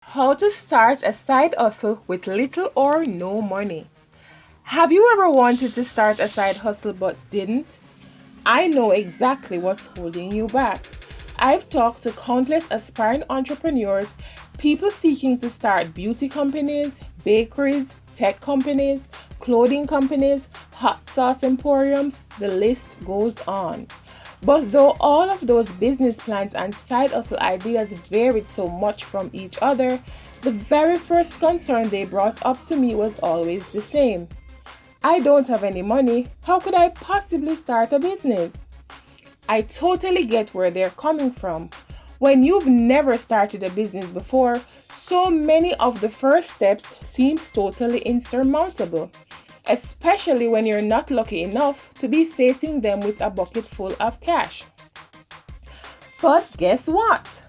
How to start a side hustle with little or no money. Have you ever wanted to start a side hustle but didn't? I know exactly what's holding you back. I've talked to countless aspiring entrepreneurs, people seeking to start beauty companies, bakeries, tech companies, clothing companies, hot sauce emporiums, the list goes on. But though all of those business plans and side hustle ideas varied so much from each other, the very first concern they brought up to me was always the same. I don't have any money. How could I possibly start a business? I totally get where they're coming from. When you've never started a business before, so many of the first steps seems totally insurmountable, especially when you're not lucky enough to be facing them with a bucket full of cash. But guess what?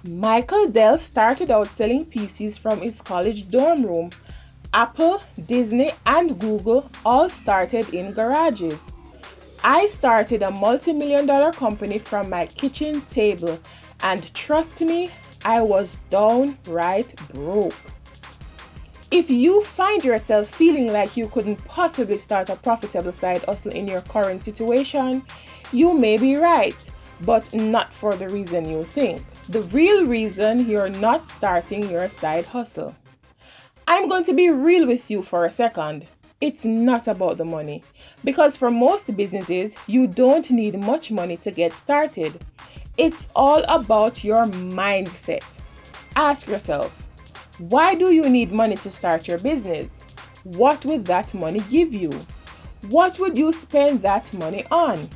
Michael Dell started out selling PCs from his college dorm room. Apple, Disney, and Google all started in garages. I started a multi-million dollar company from my kitchen table, and trust me, I was downright broke. If you find yourself feeling like you couldn't possibly start a profitable side hustle in your current situation, you may be right, but not for the reason you think. The real reason you're not starting your side hustle. I'm going to be real with you for a second. It's not about the money. Because for most businesses, you don't need much money to get started. It's all about your mindset. Ask yourself, why do you need money to start your business? What would that money give you? What would you spend that money on?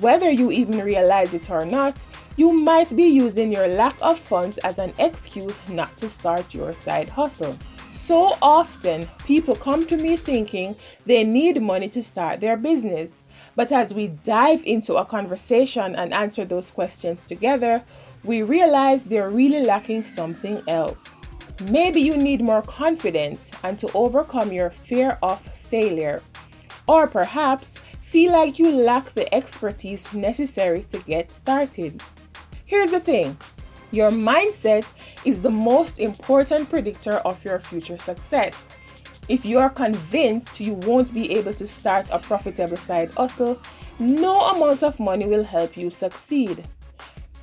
Whether you even realize it or not, you might be using your lack of funds as an excuse not to start your side hustle. So often, people come to me thinking they need money to start their business. But as we dive into a conversation and answer those questions together, we realize they're really lacking something else. Maybe you need more confidence and to overcome your fear of failure. Or perhaps feel like you lack the expertise necessary to get started. Here's the thing. Your mindset is the most important predictor of your future success. If you are convinced you won't be able to start a profitable side hustle, no amount of money will help you succeed.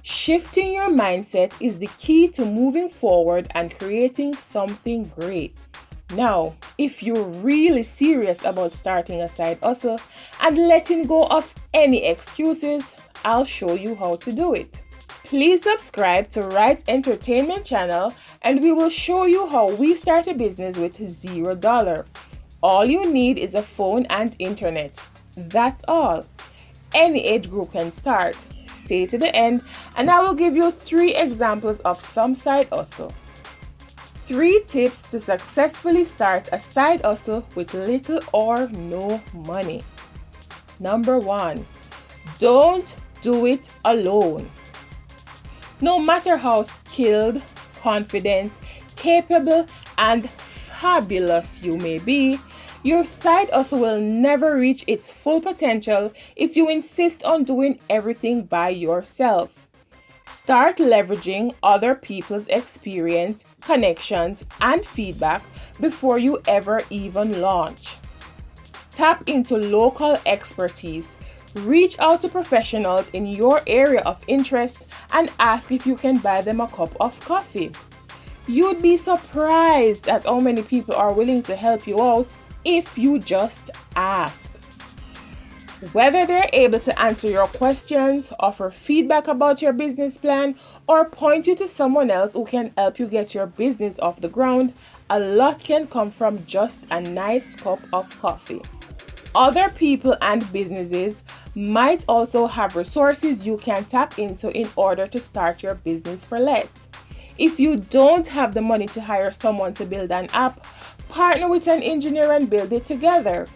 Shifting your mindset is the key to moving forward and creating something great. Now, if you're really serious about starting a side hustle and letting go of any excuses, I'll show you how to do it. Please subscribe to Rite Entertainment channel and we will show you how we start a business with $0. All you need is a phone and internet. That's all. Any age group can start. Stay to the end and I will give you 3 examples of some side hustle. 3 tips to successfully start a side hustle with little or no money. Number 1. Don't do it alone. No matter how skilled, confident, capable, and fabulous you may be, your side hustle will never reach its full potential if you insist on doing everything by yourself. Start leveraging other people's experience, connections, and feedback before you ever even launch. Tap into local expertise. Reach out to professionals in your area of interest and ask if you can buy them a cup of coffee. You'd be surprised at how many people are willing to help you out if you just ask. Whether they're able to answer your questions, offer feedback about your business plan, or point you to someone else who can help you get your business off the ground, a lot can come from just a nice cup of coffee. Other people and businesses might also have resources you can tap into in order to start your business for less. If you don't have the money to hire someone to build an app, partner with an engineer and build it together.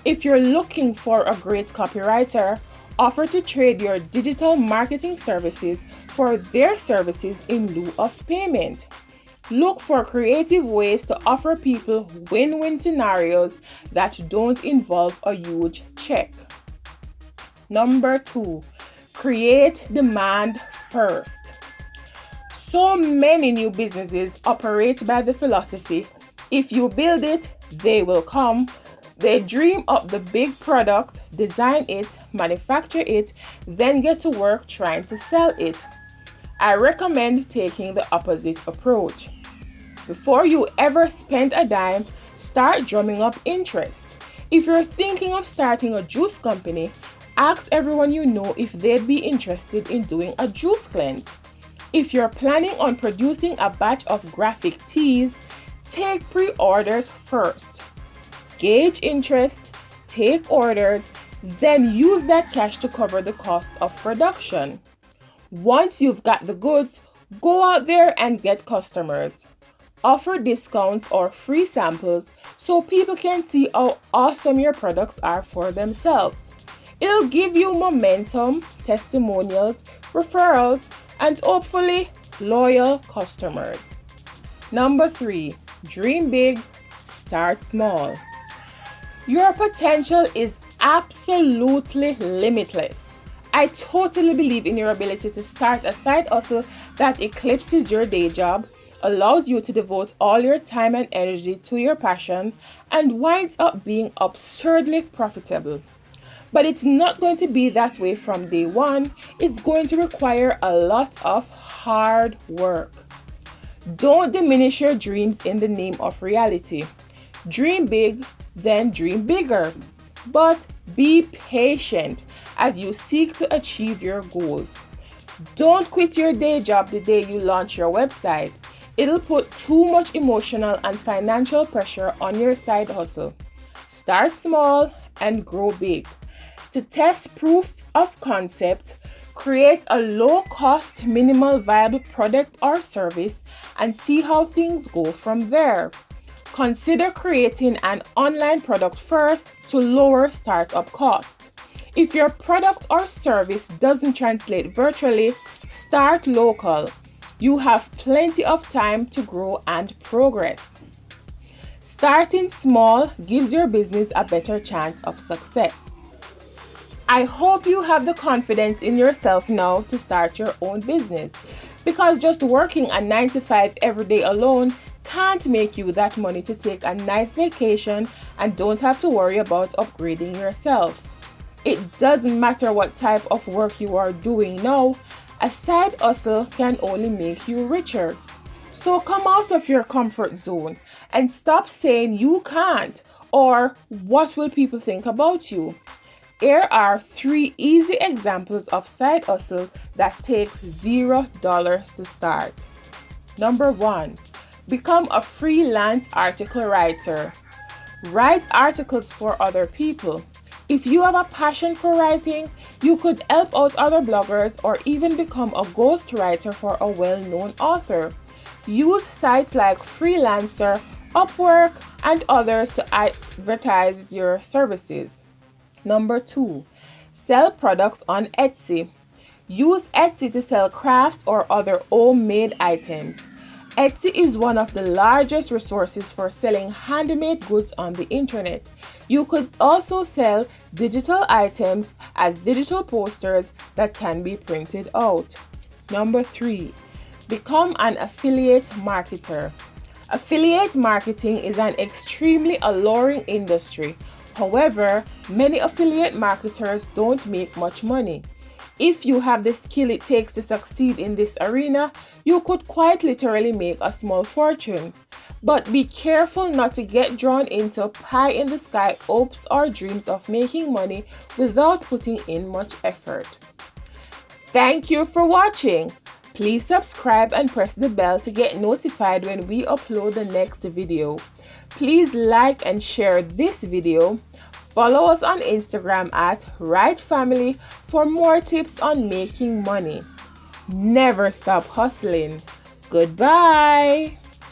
If you're looking for a great copywriter, offer to trade your digital marketing services for their services in lieu of payment. Look for creative ways to offer people win-win scenarios that don't involve a huge check. Number 2, create demand first. So many new businesses operate by the philosophy, if you build it, they will come. They dream up the big product, design it, manufacture it, then get to work trying to sell it. I recommend taking the opposite approach. Before you ever spend a dime, start drumming up interest. If you're thinking of starting a juice company, ask everyone you know if they'd be interested in doing a juice cleanse. If you're planning on producing a batch of graphic tees, take pre-orders first. Gauge interest, take orders, then use that cash to cover the cost of production. Once you've got the goods, go out there and get customers. Offer discounts or free samples so people can see how awesome your products are for themselves. It'll give you momentum, testimonials, referrals, and hopefully loyal customers. Number 3, dream big, start small. Your potential is absolutely limitless. I totally believe in your ability to start a side hustle that eclipses your day job, allows you to devote all your time and energy to your passion, and winds up being absurdly profitable. But it's not going to be that way from day one. It's going to require a lot of hard work. Don't diminish your dreams in the name of reality. Dream big, then dream bigger. But be patient as you seek to achieve your goals. Don't quit your day job the day you launch your website. It'll put too much emotional and financial pressure on your side hustle. Start small and grow big. To test proof of concept, create a low-cost, minimal viable product or service and see how things go from there. Consider creating an online product first to lower startup costs. If your product or service doesn't translate virtually, start local. You have plenty of time to grow and progress. Starting small gives your business a better chance of success. I hope you have the confidence in yourself now to start your own business, because just working a 9-to-5 every day alone can't make you that money to take a nice vacation and don't have to worry about upgrading yourself. It doesn't matter what type of work you are doing now, a side hustle can only make you richer. So come out of your comfort zone and stop saying you can't or what will people think about you. Here are 3 easy examples of side hustle that takes $0 to start. Number 1, become a freelance article writer. Write articles for other people. If you have a passion for writing, you could help out other bloggers or even become a ghostwriter for a well-known author. Use sites like Freelancer, Upwork, and others to advertise your services. Number 2, sell products on Etsy. Use Etsy to sell crafts or other homemade items. Etsy is one of the largest resources for selling handmade goods on the internet. You could also sell digital items as digital posters that can be printed out. Number 3, become an affiliate marketer. Affiliate marketing is an extremely alluring industry. However, many affiliate marketers don't make much money. If you have the skill it takes to succeed in this arena, you could quite literally make a small fortune. But be careful not to get drawn into pie-in-the-sky hopes or dreams of making money without putting in much effort. Thank you for watching. Please subscribe and press the bell to get notified when we upload the next video. Please like and share this video. Follow us on Instagram at Rite Family for more tips on making money. Never stop hustling. Goodbye.